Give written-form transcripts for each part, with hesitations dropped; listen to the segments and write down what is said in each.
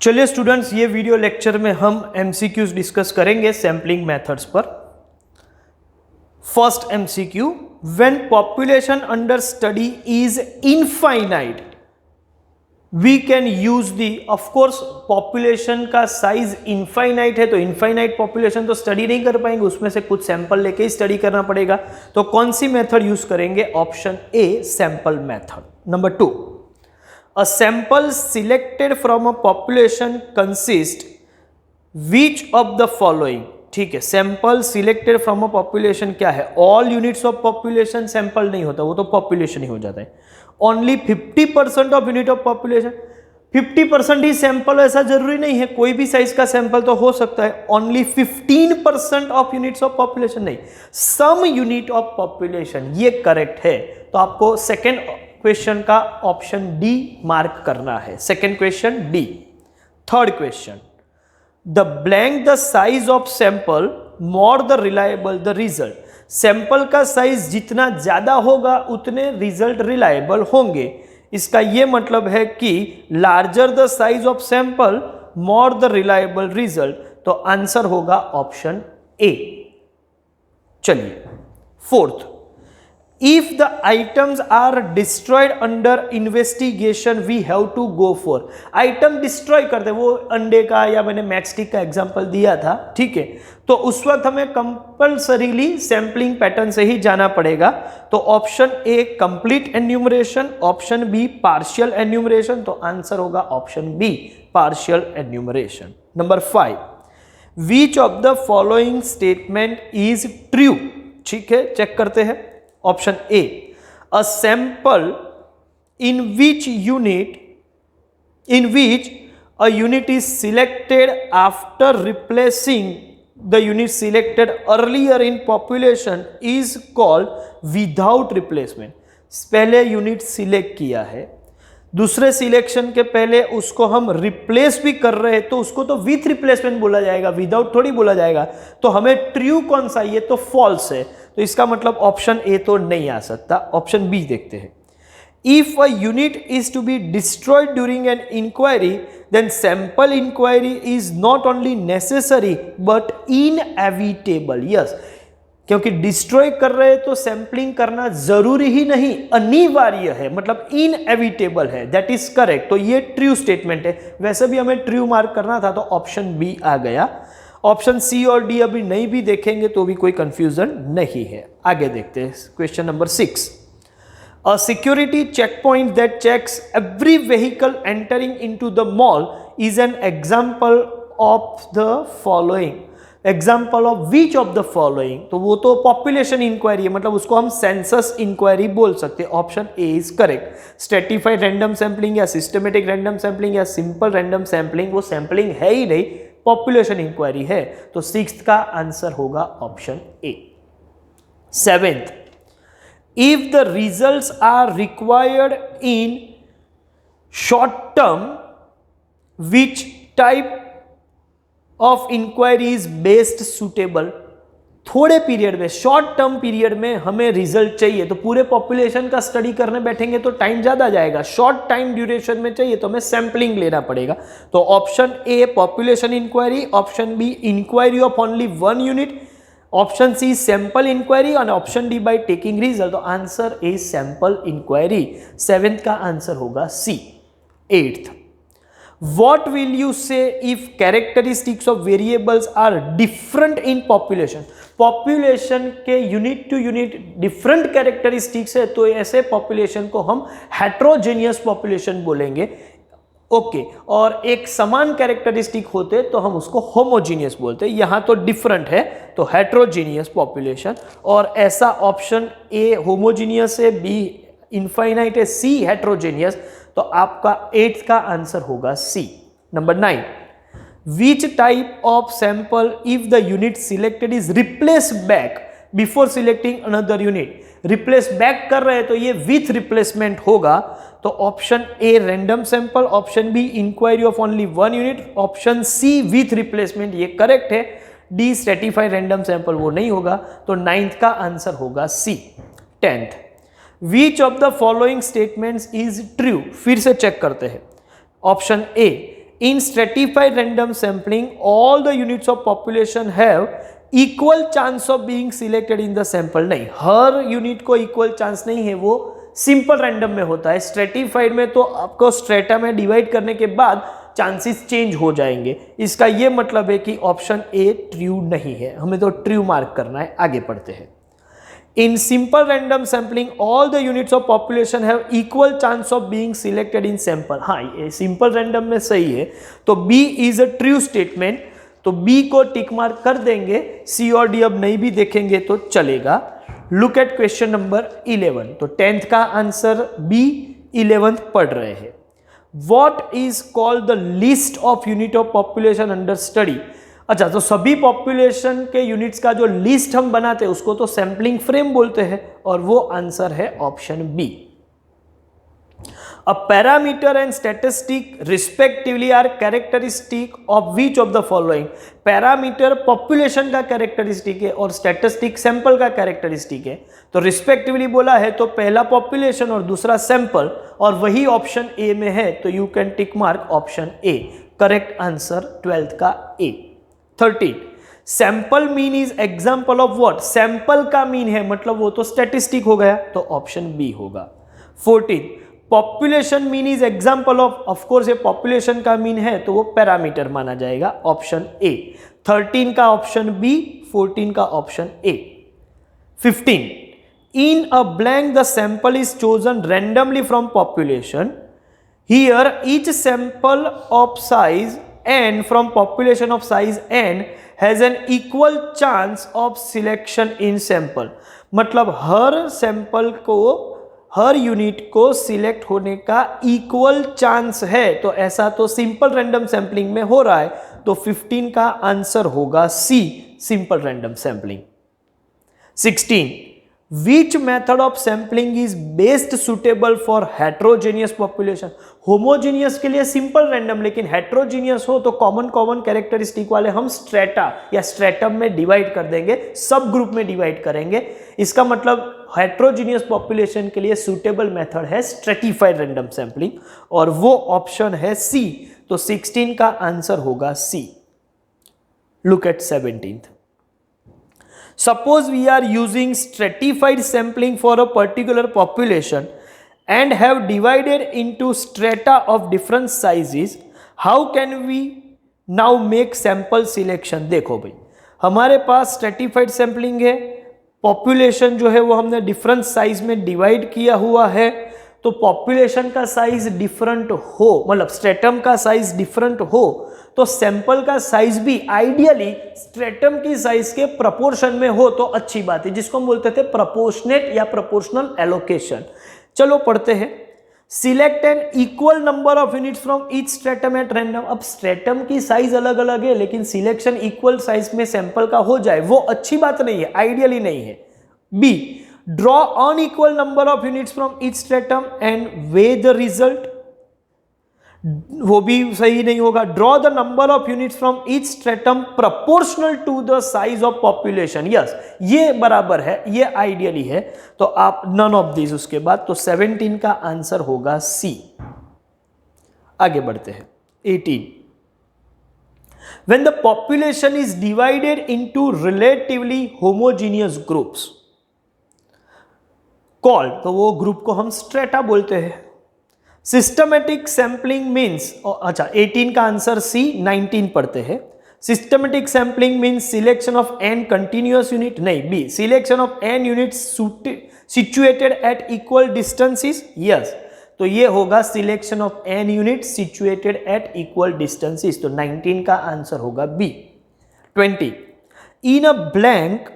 चलिए स्टूडेंट्स, ये video lecture में हम एमसीक्यूज डिस्कस करेंगे सैम्पलिंग मेथड्स पर। First MCQ, when population under study is infinite we can use the. Of course population का size infinite है तो इनफाइनाइट पॉपुलेशन तो स्टडी नहीं कर पाएंगे, उसमें से कुछ सैंपल लेके ही स्टडी करना पड़ेगा। तो कौन सी मेथड यूज करेंगे? Option A, sample method. Number 2, a sample selected from a population consists which of the following। ठीक है, sample selected from a population क्या है? All units of population sample नहीं होता, वो तो पॉपुलेशन ही हो जाता है। Only 50% of unit of population, 50% he sample, ऐसा जरूरी नहीं है, कोई भी साइज का सैंपल तो हो सकता है। Only 15% of units of population नहीं, सम यूनिट ऑफ पॉपुलेशन, ये करेक्ट है। तो आपको सेकेंड क्वेश्चन का ऑप्शन डी मार्क करना है। Second question D. Third question, the blank the size of sample more the reliable the result. Sample का size जितना ज्यादा होगा उतने रिजल्ट रिलायबल होंगे। इसका यह मतलब है कि larger the size of sample more the reliable result, तो आंसर होगा ऑप्शन ए। चलिए fourth, if the items are destroyed under investigation we have to go for। Item destroy करते, वो अंडे का या मैंने मैचस्टिक का एग्जांपल दिया था, ठीक है, तो उस वक्त हमें कंपल्सरीली सैंपलिंग पैटर्न से ही जाना पड़ेगा। तो option A complete enumeration, option B partial enumeration, तो आंसर होगा option B partial enumeration. Number 5, which of the following statement is true. ठीक है, चेक करते हैं। Option A, a sample in which a unit is selected after replacing the unit selected earlier in population is called without replacement. पहले unit select किया है, दूसरे selection के पहले उसको हम रिप्लेस भी कर रहे हैं तो उसको तो विथ रिप्लेसमेंट बोला जाएगा, विदाउट थोड़ी बोला जाएगा। तो हमें ट्रू कौन सा? ये तो फॉल्स है, तो इसका मतलब ऑप्शन ए तो नहीं आ सकता। ऑप्शन बी देखते हैं। If a unit is to be destroyed during an inquiry then sample inquiry is not only necessary but inevitable. Yes, क्योंकि डिस्ट्रॉय कर रहे हैं तो सैंपलिंग करना जरूरी ही नहीं, अनिवार्य है, मतलब इनएविटेबल है। That is correct. तो ये ट्रू स्टेटमेंट है। वैसे भी हमें ट्रू मार्क करना था तो ऑप्शन बी आ गया। ऑप्शन सी और डी अभी नहीं भी देखेंगे तो भी कोई कंफ्यूजन नहीं है। आगे देखते हैं question number 6, a security check point that checks every vehicle entering into the mall is an example of the following. Example of which of the following, तो वो तो पॉपुलेशन इंक्वायरी है, मतलब उसको हम सेंसस इंक्वायरी बोल सकते हैं। Option A is correct. Stratified random sampling या सिस्टमेटिक रैंडम सैंपलिंग या सिंपल रैंडम सैंपलिंग, वो सैंपलिंग है ही नहीं, पॉपुलेशन इंक्वायरी है। तो 6th का आंसर होगा option A. 7th, if the results are required in short term which type of inquiry is best suitable. थोड़े पीरियड में, शॉर्ट टर्म पीरियड में हमें रिजल्ट चाहिए तो पूरे पॉपुलेशन का स्टडी करने बैठेंगे तो टाइम ज्यादा जाएगा। शॉर्ट टाइम ड्यूरेशन में चाहिए तो हमें सैंपलिंग लेना पड़ेगा। तो option A population inquiry, option B inquiry of only one unit, option C sample inquiry और option D by taking result. तो answer is sample inquiry. 7th का आंसर होगा C. 8th, what will you say if characteristics of variables are different in population। Population के unit to unit different characteristics है तो ऐसे population को हम heterogeneous population बोलेंगे। ओके, और एक समान कैरेक्टरिस्टिक होते तो हम उसको होमोजीनियस बोलते। यहां तो डिफरेंट है तो हेट्रोजीनियस पॉपुलेशन। और ऐसा ऑप्शन ए होमोजीनियस है, बी इनफाइनाइट है, सी हेट्रोजेनियस। तो आपका 8th का आंसर होगा C. Number 9, which type of sample if the unit selected is replace back before selecting another unit. Replace back कर रहे हैं तो ये विथ रिप्लेसमेंट होगा। तो option A random sample, option B inquiry of only one unit, option C with replacement, ये correct है। D stratified random sample, वो नहीं होगा। तो 9th का आंसर होगा सी। 10th, Which of the following statements is true? फिर से चेक करते हैं। Option A, in stratified random sampling all the units of population have equal chance of being selected in the sample. नहीं, हर unit को equal chance नहीं है, वो simple random में होता है। स्ट्रेटिफाइड में तो आपको स्ट्रेटा में डिवाइड करने के बाद चांसेस चेंज हो जाएंगे। इसका ये मतलब है कि ऑप्शन ए ट्रू नहीं है, हमें तो ट्रू मार्क करना है। आगे पढ़ते हैं। In simple random sampling all the units of population have equal chance of being selected in sample. हाँ, ये सिंपल रैंडम में सही है, तो B is a true statement, तो बी को टिक मार्क कर देंगे। सी और डी अब नहीं भी देखेंगे तो चलेगा। Look at question number 11। तो 10th का आंसर बी, 11th पढ़ रहे हैं। What is called the list of unit of population under study? अच्छा, तो सभी पॉपुलेशन के यूनिट्स का जो लिस्ट हम बनाते हैं उसको तो सैम्पलिंग फ्रेम बोलते हैं, और वो आंसर है option B. A parameter and statistic respectively are characteristic of which of the following? Parameter population का कैरेक्टरिस्टिक है और स्टैटिस्टिक सैंपल का कैरेक्टरिस्टिक है। तो रिस्पेक्टिवली बोला है तो पहला पॉपुलेशन और दूसरा सैंपल, और वही ऑप्शन ए में है, तो you can tick mark option A. Correct answer 12th का ए। 13, sample mean is example of what? Sample का मीन है मतलब वो तो स्टैटिस्टिक हो गया, तो ऑप्शन बी होगा। 14, population mean is example of course ये पॉपुलेशन का मीन है तो वो पैरामीटर माना जाएगा, ऑप्शन ए। 13 का ऑप्शन बी, 14 का option A. 15, in a blank the sample is chosen randomly from population. Hear each sample of size n from population of size n has an equal chance of selection in sample। मतलब हर sample को, हर unit को select होने का equal chance है, तो ऐसा तो simple random sampling में हो रहा है, तो 15 का आंसर होगा C, simple random sampling. 16, Which method of sampling is best suitable for heterogeneous population? Homogeneous के लिए सिंपल रैंडम, लेकिन हेट्रोजीनियस हो तो कॉमन कैरेक्टरिस्टिक वाले हम स्ट्रेटा या स्ट्रेटम में डिवाइड कर देंगे, सब ग्रुप में डिवाइड करेंगे। इसका मतलब हेट्रोजीनियस पॉपुलेशन के लिए सुटेबल मेथड है स्ट्रेटिफाइड रैंडम सैंपलिंग, और वो ऑप्शन है सी, तो 16 का आंसर होगा C. Look at 17th। Suppose we are using stratified sampling for a particular population and have divided into strata of different sizes. How can we now make sample selection? देखो भाई, हमारे पास stratified sampling है, population जो है वो हमने different size में divide किया हुआ है, तो population का size different हो, मतलब stratum का size different हो, तो सैंपल का साइज भी आइडियली स्ट्रेटम की साइज के प्रपोर्शन में हो तो अच्छी बात है, जिसको हम बोलते थे प्रपोर्शनेट या प्रपोर्शनल एलोकेशन। चलो पढ़ते हैं। Select an equal number of units from each stratum at random. अब स्ट्रेटम की साइज अलग अलग है, लेकिन सिलेक्शन इक्वल साइज में सैंपल का हो जाए वो अच्छी बात नहीं है, आइडियली नहीं है। B, draw unequal number of units from each stratum and weigh the result. वो भी सही नहीं होगा। Draw the number of units from each stratum proportional to the size of population. Yes, ये बराबर है, ये आइडियली है, तो आप नन ऑफ दिस उसके बाद, तो 17 का आंसर होगा सी। आगे बढ़ते हैं। 18, when the population is divided into relatively homogeneous groups called, तो वो ग्रुप को हम स्ट्रेटा बोलते हैं। सिस्टमेटिक सैंपलिंग मीन्स, अच्छा 18 का आंसर सी। 19 पढ़ते हैं। Systematic sampling means selection of N continuous unit, नहीं, B, selection of N units situated at equal distances. Yes, तो ये होगा selection of N unit situated at equal distances, तो 19 का आंसर होगा B. 20, in a blank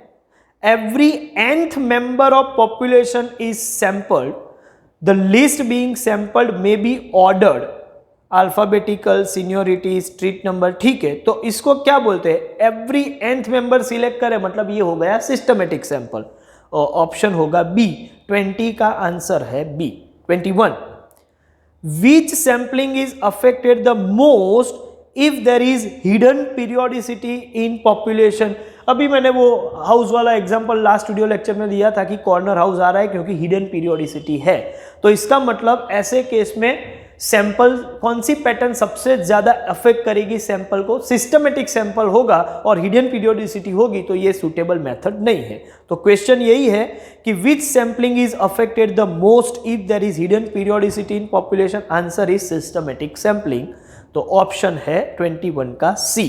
every nth member of population is sampled. The list being sampled may be ordered, alphabetical, seniority, street number, ठीक है, तो इसको क्या बोलते हैं? एवरी nth मेंबर सिलेक्ट करे, मतलब ये हो गया सिस्टमेटिक सैंपल, और ऑप्शन होगा बी। 20 का आंसर है B. 21, which sampling is affected the most if there is hidden periodicity in population? अभी मैंने वो हाउस वाला एग्जांपल लास्ट वीडियो लेक्चर में दिया था कि कॉर्नर हाउस आ रहा है क्योंकि हिडन पीरियोडिसिटी है, तो इसका मतलब ऐसे केस में सैंपल कौन सी पैटर्न सबसे ज्यादा अफेक्ट करेगी सैंपल को, सिस्टमेटिक सैंपल होगा और हिडन पीरियोडिसिटी होगी तो ये सुटेबल मेथड नहीं है। तो क्वेश्चन यही है कि which sampling is affected the most if there is hidden periodicity in population, answer is systematic sampling. तो ऑप्शन है 21 का सी।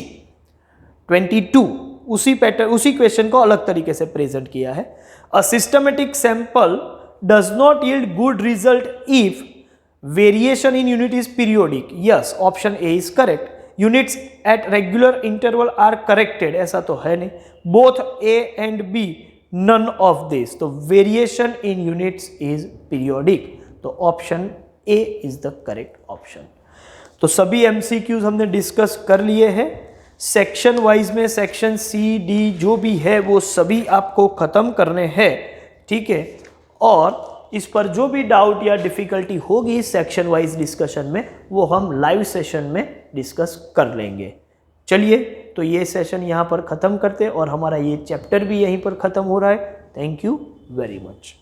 22 उसी पैटर्न उसी क्वेश्चन को अलग तरीके से प्रेजेंट किया है। A systematic sample does not yield good result if variation in unit is periodic. Yes, option A is correct. Units at regular interval are corrected, ऐसा तो है नहीं। Both A and B, none of this. तो variation in units is periodic, तो option A is the correct option. तो सभी MCQs हमने discuss कर लिए हैं। सेक्शन वाइज में सेक्शन सी डी जो भी है वो सभी आपको खत्म करने हैं, ठीक है। और इस पर जो भी डाउट या डिफिकल्टी होगी सेक्शन वाइज डिस्कशन में वो हम लाइव सेशन में डिस्कस कर लेंगे। चलिए, तो ये सेशन यहाँ पर ख़त्म करते हैं और हमारा ये चैप्टर भी यहीं पर ख़त्म हो रहा है। Thank you very much.